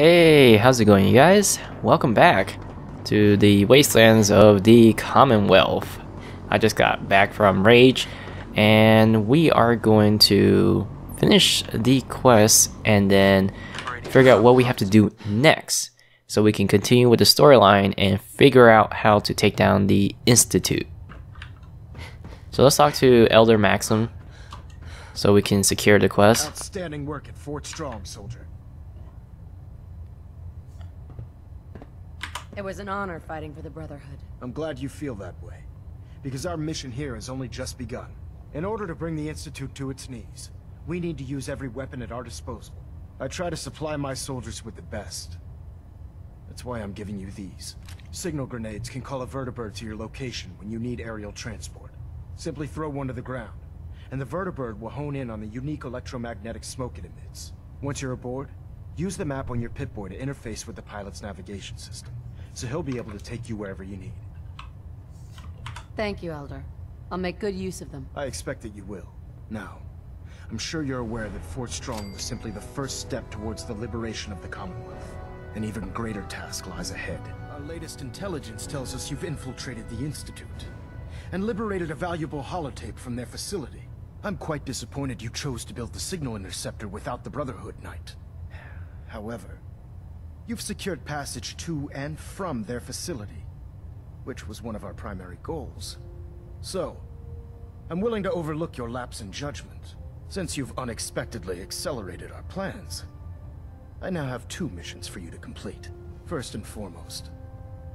Hey, how's it going, you guys? Welcome back to the wastelands of the Commonwealth. I just got back from Rage, and we are going to finish the quest and then figure out what we have to do next so we can continue with the storyline and figure out how to take down the Institute. So let's talk to Elder Maxim so we can secure the quest. Outstanding work at Fort Strong, soldier. It was an honor fighting for the Brotherhood. I'm glad you feel that way, because our mission here has only just begun. In order to bring the Institute to its knees, we need to use every weapon at our disposal. I try to supply my soldiers with the best. That's why I'm giving you these. Signal grenades can call a vertibird to your location when you need aerial transport. Simply throw one to the ground, and the vertibird will hone in on the unique electromagnetic smoke it emits. Once you're aboard, use the map on your Pip-Boy to interface with the pilot's navigation system, so he'll be able to take you wherever you need. Thank you, Elder. I'll make good use of them. I expect that you will. Now, I'm sure you're aware that Fort Strong was simply the first step towards the liberation of the Commonwealth. An even greater task lies ahead. Our latest intelligence tells us you've infiltrated the Institute and liberated a valuable holotape from their facility. I'm quite disappointed you chose to build the signal interceptor without the Brotherhood Knight. However, you've secured passage to and from their facility, which was one of our primary goals. So, I'm willing to overlook your lapse in judgment, since you've unexpectedly accelerated our plans. I now have two missions for you to complete. First and foremost,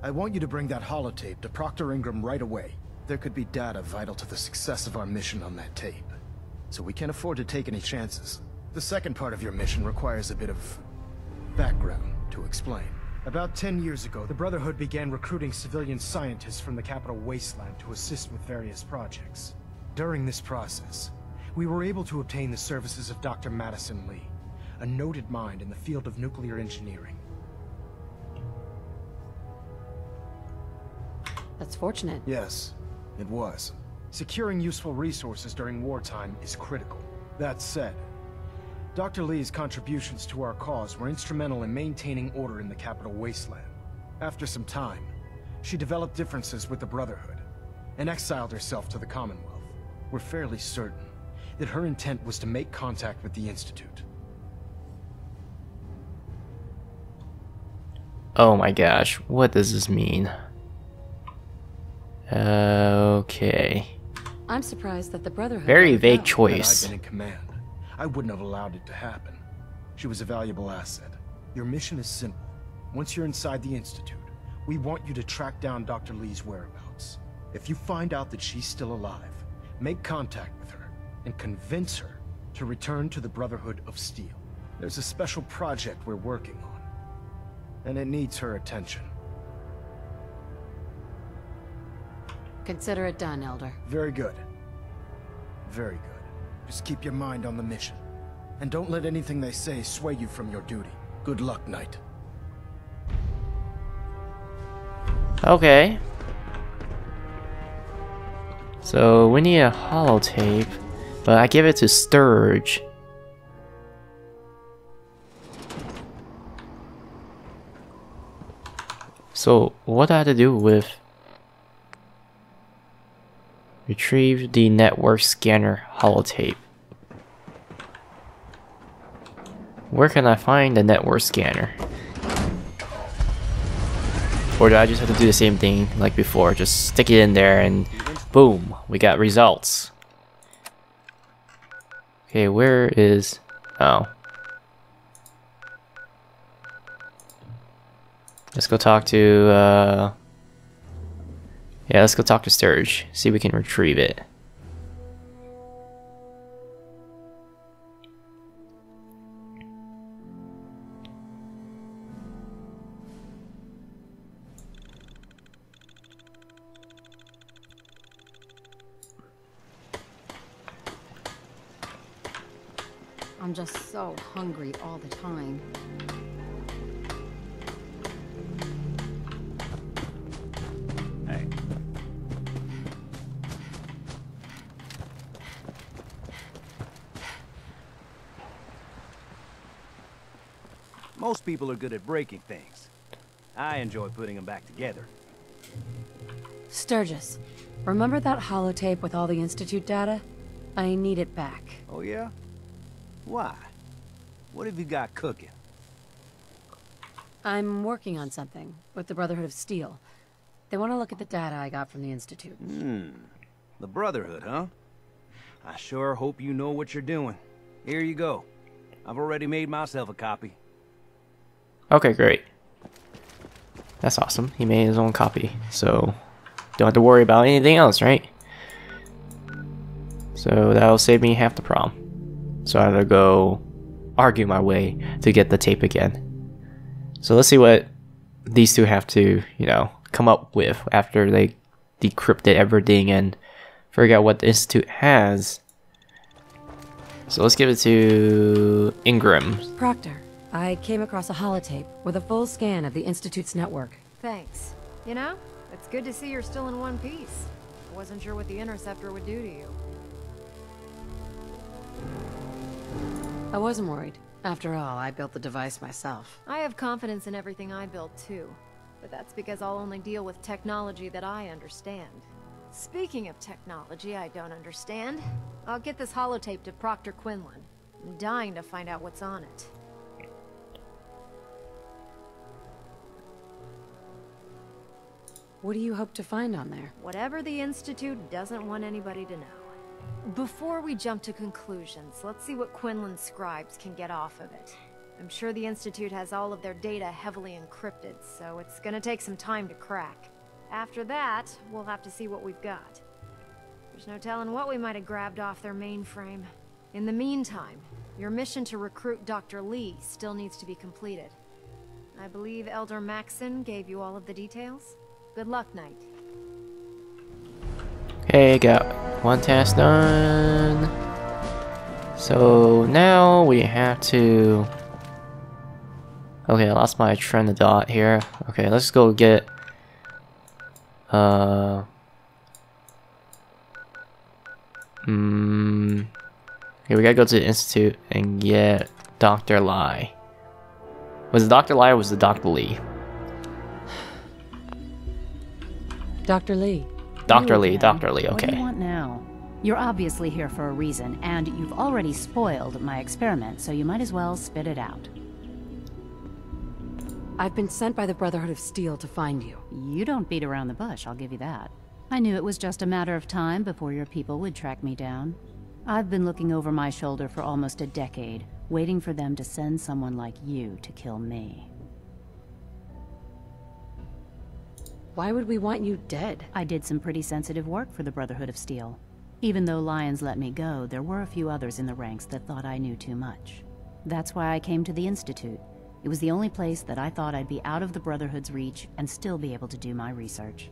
I want you to bring that holotape to Proctor Ingram right away. There could be data vital to the success of our mission on that tape, so we can't afford to take any chances. The second part of your mission requires a bit of background to explain. About 10 years ago, the Brotherhood began recruiting civilian scientists from the capital wasteland to assist with various projects. During this process, we were able to obtain the services of Dr. Madison Lee, a noted mind in the field of nuclear engineering. That's fortunate. Yes, it was. Securing useful resources during wartime is critical. That said, Dr. Lee's contributions to our cause were instrumental in maintaining order in the capital wasteland. After some time, she developed differences with the Brotherhood and exiled herself to the Commonwealth. We're fairly certain that her intent was to make contact with the Institute. Oh my gosh, what does this mean? Okay. I'm surprised that the Brotherhood... Very vague Had choice. I been in command, I wouldn't have allowed it to happen. She was a valuable asset. Your mission is simple. Once you're inside the Institute, we want you to track down Dr. Lee's whereabouts. If you find out that she's still alive, make contact with her and convince her to return to the Brotherhood of Steel. There's a special project we're working on, and it needs her attention. Consider it done, Elder. Very good. Very good. Just keep your mind on the mission. And don't let anything they say sway you from your duty. Good luck, Knight. Okay. So we need a holotape, but I give it to Sturge. So what do I have to do with retrieve the network scanner holotape? Where can I find the network scanner? Or do I just have to do the same thing like before? Just stick it in there and boom, we got results. Okay, where is... oh. Let's go talk to, yeah, let's go talk to Sturge. See if we can retrieve it. I'm just so hungry all the time. Hey. Most people are good at breaking things. I enjoy putting them back together. Sturgis, remember that holotape with all the Institute data? I need it back. Oh yeah? Why? What have you got cooking? I'm working on something with the Brotherhood of Steel. They want to look at the data I got from the Institute. The Brotherhood, huh? I sure hope you know what you're doing. Here you go. I've already made myself a copy. Okay, great. That's awesome. He made his own copy, so don't have to worry about anything else, right? So that'll save me half the problem. So I have to go argue my way to get the tape again. So let's see what these two have to, you know, come up with after they decrypted everything and figure out what the Institute has. So let's give it to Ingram. Proctor, I came across a holotape with a full scan of the Institute's network. Thanks. You know, it's good to see you're still in one piece. I wasn't sure what the Interceptor would do to you. I wasn't worried. After all, I built the device myself. I have confidence in everything I build too, but that's because I'll only deal with technology that I understand. Speaking of technology I don't understand, I'll get this holotape to Proctor Quinlan. I'm dying to find out what's on it. What do you hope to find on there? Whatever the Institute doesn't want anybody to know. Before we jump to conclusions, let's see what Quinlan's scribes can get off of it. I'm sure the Institute has all of their data heavily encrypted, so it's gonna take some time to crack. After that, we'll have to see what we've got. There's no telling what we might have grabbed off their mainframe. In the meantime, your mission to recruit Dr. Lee still needs to be completed. I believe Elder Maxson gave you all of the details? Good luck, Knight. Okay, got one task done. So now we have to... Okay, I lost my train of thought here. Okay, let's go get... Okay, we gotta go to the Institute and get Dr. Lai. Was it Dr. Lai or was it Dr. Lee? Dr. Lee. Dr. Lee, again. Dr. Lee, What do okay. you want now? You're obviously here for a reason, and you've already spoiled my experiment, so you might as well spit it out. I've been sent by the Brotherhood of Steel to find you. You don't beat around the bush, I'll give you that. I knew it was just a matter of time before your people would track me down. I've been looking over my shoulder for almost a decade, waiting for them to send someone like you to kill me. Why would we want you dead? I did some pretty sensitive work for the Brotherhood of Steel. Even though Lyons let me go, there were a few others in the ranks that thought I knew too much. That's why I came to the Institute. It was the only place that I thought I'd be out of the Brotherhood's reach and still be able to do my research.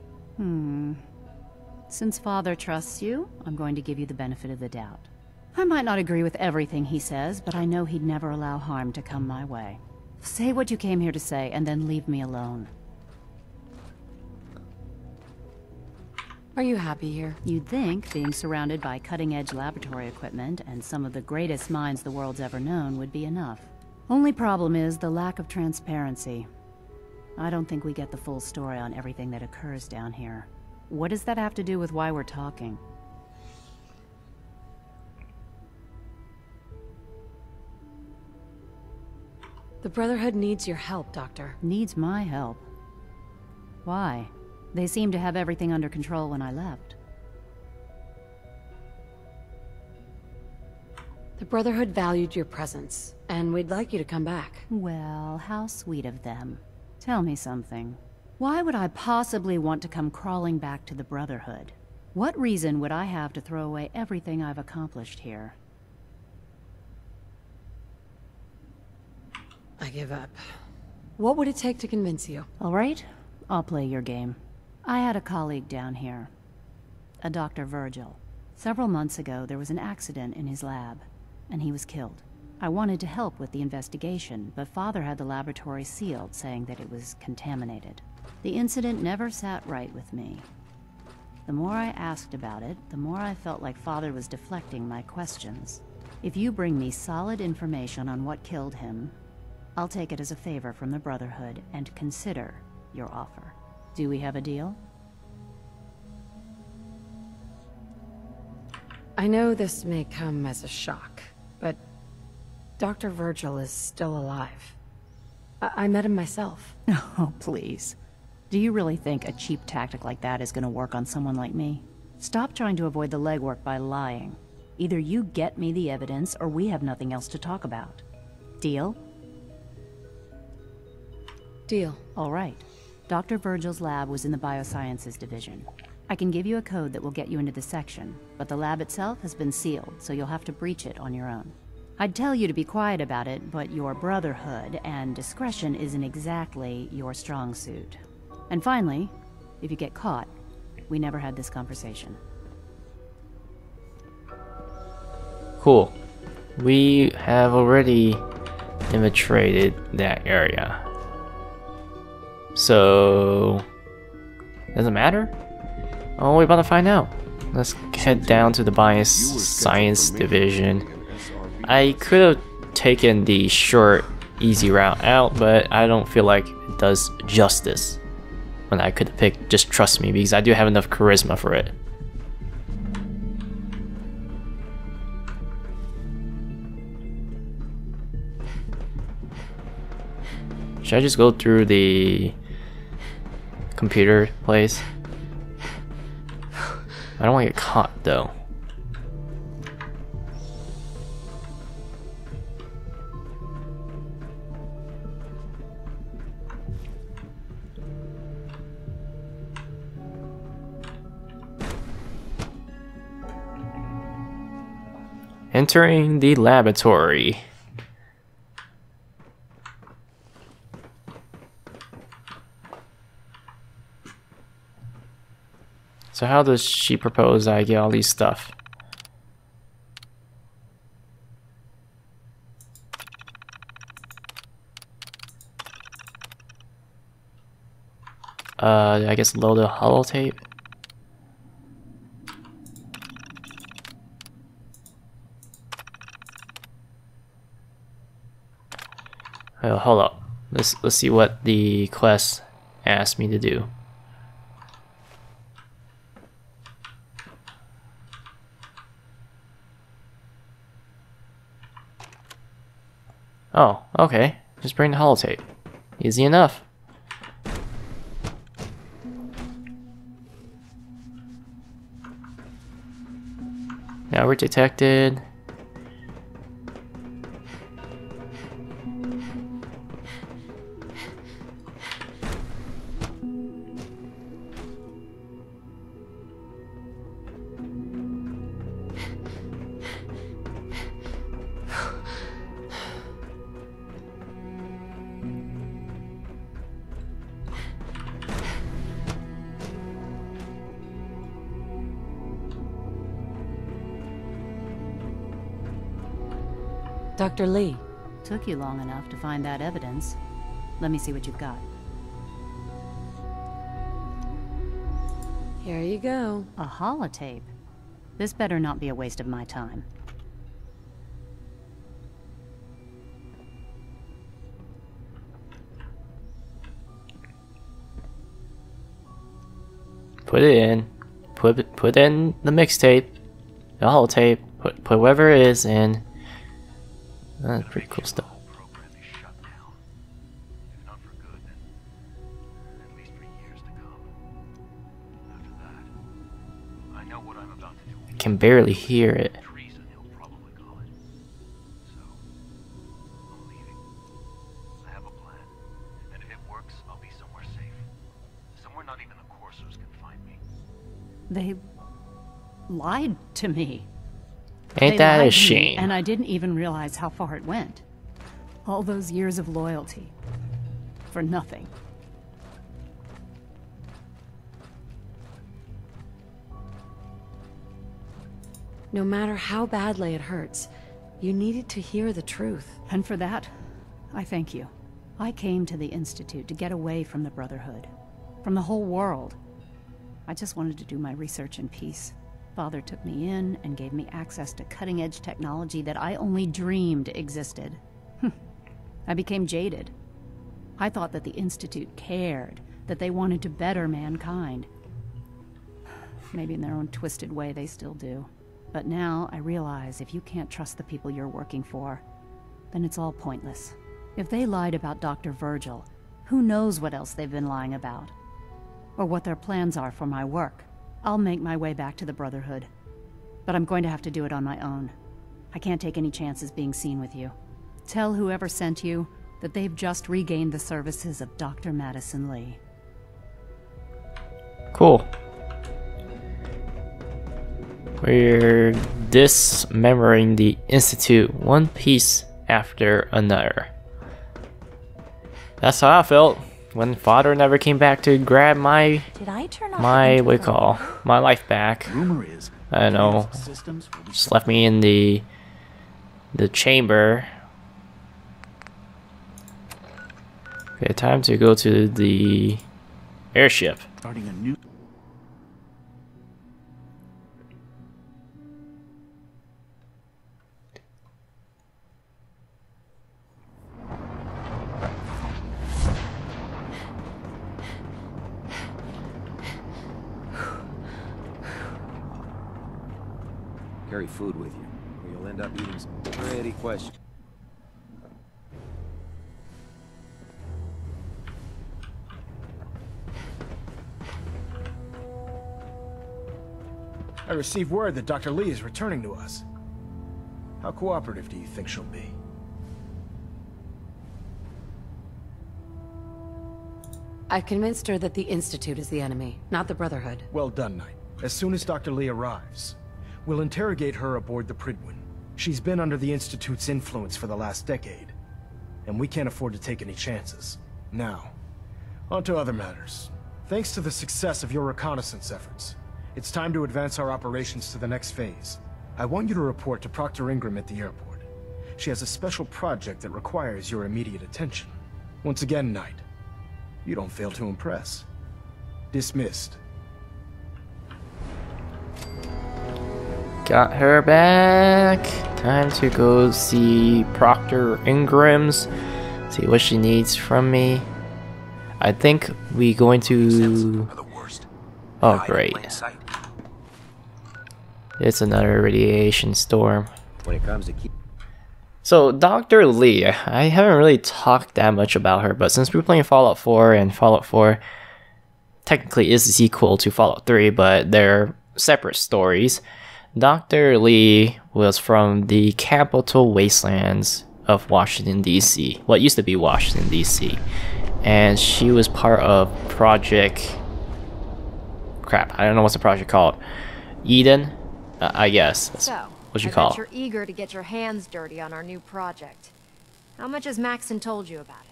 Since Father trusts you, I'm going to give you the benefit of the doubt. I might not agree with everything he says, but I know he'd never allow harm to come my way. Say what you came here to say, and then leave me alone. Are you happy here? You'd think being surrounded by cutting-edge laboratory equipment and some of the greatest minds the world's ever known would be enough. Only problem is the lack of transparency. I don't think we get the full story on everything that occurs down here. What does that have to do with why we're talking? The Brotherhood needs your help, Doctor. Needs my help. Why? They seemed to have everything under control when I left. The Brotherhood valued your presence, and we'd like you to come back. Well, how sweet of them. Tell me something. Why would I possibly want to come crawling back to the Brotherhood? What reason would I have to throw away everything I've accomplished here? I give up. What would it take to convince you? All right, I'll play your game. I had a colleague down here, a Dr. Virgil. Several months ago, there was an accident in his lab, and he was killed. I wanted to help with the investigation, but Father had the laboratory sealed, saying that it was contaminated. The incident never sat right with me. The more I asked about it, the more I felt like Father was deflecting my questions. If you bring me solid information on what killed him, I'll take it as a favor from the Brotherhood and consider your offer. Do we have a deal? I know this may come as a shock, but Dr. Virgil is still alive. I met him myself. Oh, please. Do you really think a cheap tactic like that is going to work on someone like me? Stop trying to avoid the legwork by lying. Either you get me the evidence, or we have nothing else to talk about. Deal? Deal. All right. Dr. Virgil's lab was in the Biosciences Division. I can give you a code that will get you into the section, but the lab itself has been sealed, so you'll have to breach it on your own. I'd tell you to be quiet about it, but your Brotherhood and discretion isn't exactly your strong suit. And finally, if you get caught, we never had this conversation. Cool. We have already infiltrated that area. So... doesn't matter? Oh, we're about to find out. Let's head down to the Bioscience Division. I could have taken the short, easy route out, but I don't feel like it does justice when I could have picked Just Trust Me, because I do have enough charisma for it. Should I just go through the computer place? I don't want to get caught though. Entering the laboratory. So how does she propose I get all these stuff? I guess load a holotape. Oh, hold up. Let's see what the quest asked me to do. Oh, okay. Just bring the holotape. Easy enough. Now we're detected. Dr. Lee. Took you long enough to find that evidence. Let me see what you've got. Here you go. A holotape? This better not be a waste of my time. Put it in. Put in the mixtape, the holotape. Put whatever it is in. That's pretty cool stuff. Program is shut down. If not for good, then at least for years to come. After that, I know what I'm about to do. I can barely hear it. Treason, he'll probably call it. So, I'm leaving. I have a plan, and if it works, I'll be somewhere safe. Somewhere not even the Coursers can find me. They lied to me. Ain't They that lied a to me, shame? and I didn't even realize how far it went. All those years of loyalty. For nothing. No matter how badly it hurts, you needed to hear the truth. And for that, I thank you. I came to the Institute to get away from the Brotherhood. From the whole world. I just wanted to do my research in peace. Father took me in and gave me access to cutting-edge technology that I only dreamed existed. I became jaded. I thought that the Institute cared, that they wanted to better mankind. Maybe in their own twisted way they still do. But now I realize if you can't trust the people you're working for, then it's all pointless. If they lied about Dr. Virgil, who knows what else they've been lying about? Or what their plans are for my work. I'll make my way back to the Brotherhood. But I'm going to have to do it on my own. I can't take any chances being seen with you. Tell whoever sent you that they've just regained the services of Dr. Madison Lee. Cool. We're dismembering the Institute one piece after another. That's how I felt when Father never came back to grab my my life back. Rumor is, I don't know, just left me in the chamber. Okay, time to go to the airship. starting a new. Carry food with you, or you'll end up eating some pretty questions. I received word that Dr. Lee is returning to us. How cooperative do you think she'll be? I've convinced her that the Institute is the enemy, not the Brotherhood. Well done, Knight. As soon as Dr. Lee arrives, we'll interrogate her aboard the Prydwen. She's been under the Institute's influence for the last decade, and we can't afford to take any chances. Now, on to other matters. Thanks to the success of your reconnaissance efforts, it's time to advance our operations to the next phase. I want you to report to Proctor Ingram at the airport. She has a special project that requires your immediate attention. Once again, Knight, you don't fail to impress. Dismissed. Got her back. Time to go see Proctor Ingram's. See what she needs from me. I think we going to. Oh great! It's another radiation storm. When it comes to keep. So Dr. Lee, I haven't really talked that much about her, but since we're playing Fallout 4 and Fallout 4 technically is a sequel to Fallout 3, but they're separate stories. Dr. Lee was from the Capital Wastelands of Washington, D.C. What used to be Washington, D.C. And she was part of Project... Crap, I don't know what's the project called. Eden? I guess. That's what you call it. You're eager to get your hands dirty on our new project. How much has Maxon told you about it?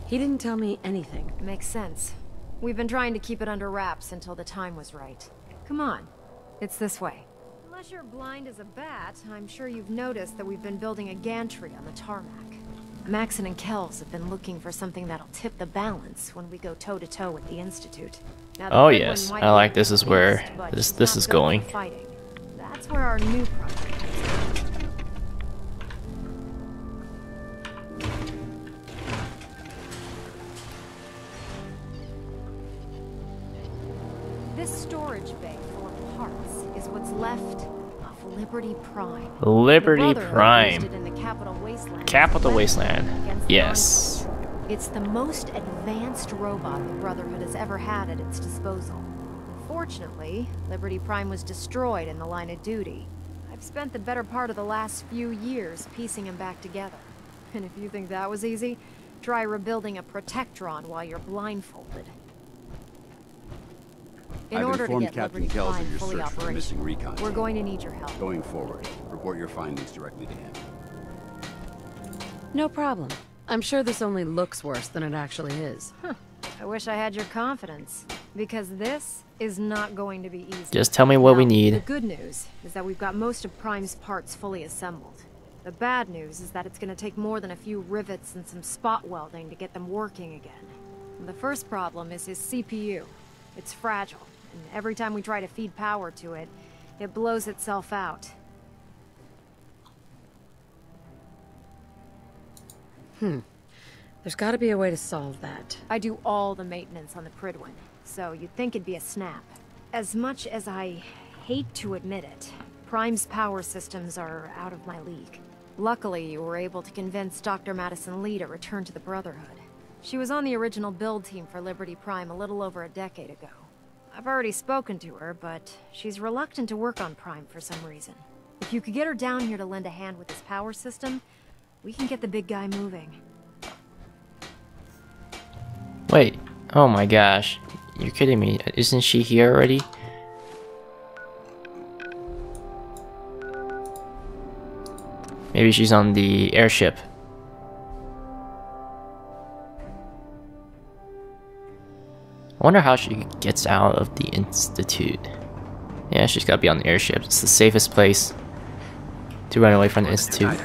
He didn't tell me anything. Makes sense. We've been trying to keep it under wraps until the time was right. Come on. It's this way. Unless you're blind as a bat, I'm sure you've noticed that we've been building a gantry on the tarmac. Maxon and Kells have been looking for something that'll tip the balance when we go toe-to-toe with the Institute. Now, the Oh Prydwen yes, might I like be this is beast, where but this she's is not built going. for fighting. That's where our new project is. This storage bay full of parts is what's left of Liberty Prime. Liberty The Brotherhood Prime. used it in the Capital Wasteland. Capital as a Wasteland. weapon against the Yes. Enclave. It's the most advanced robot the Brotherhood has ever had at its disposal. Unfortunately, Liberty Prime was destroyed in the line of duty. I've spent the better part of the last few years piecing him back together. And if you think that was easy, try rebuilding a Protectron while you're blindfolded. In I've order to informed get Captain Liberty Kells Prime of your fully search for missing operational, recon. we're going to need your help. Going forward, report your findings directly to him. No problem. I'm sure this only looks worse than it actually is. I wish I had your confidence, because this is not going to be easy. Just tell me what we Now, need. The good news is that we've got most of Prime's parts fully assembled. The bad news is that it's going to take more than a few rivets and some spot welding to get them working again. And the first problem is his CPU. It's fragile, and every time we try to feed power to it, it blows itself out. There's gotta be a way to solve that. I do all the maintenance on the Prydwen, so you'd think it'd be a snap. As much as I hate to admit it, Prime's power systems are out of my league. Luckily, you were able to convince Dr. Madison Lee to return to the Brotherhood. She was on the original build team for Liberty Prime a little over a decade ago. I've already spoken to her, but she's reluctant to work on Prime for some reason. If you could get her down here to lend a hand with this power system, we can get the big guy moving. Wait, oh my gosh. You're kidding me. Isn't she here already? Maybe she's on the airship. I wonder how she gets out of the Institute. Yeah, she's gotta be on the airship. It's the safest place to run away from the Institute.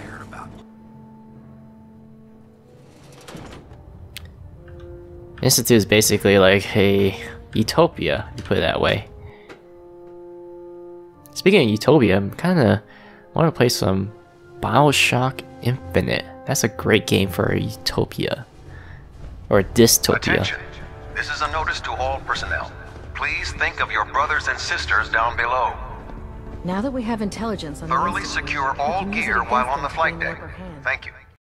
Institute is basically like a utopia, you put it that way. Speaking of utopia, I'm kinda wanna play some BioShock Infinite. That's a great game for a utopia. Or a dystopia. Attention. This is a notice to all personnel. Please think of your brothers and sisters down below. Now that we have intelligence on Thoroughly secure all gear while on the flight deck. Thank you.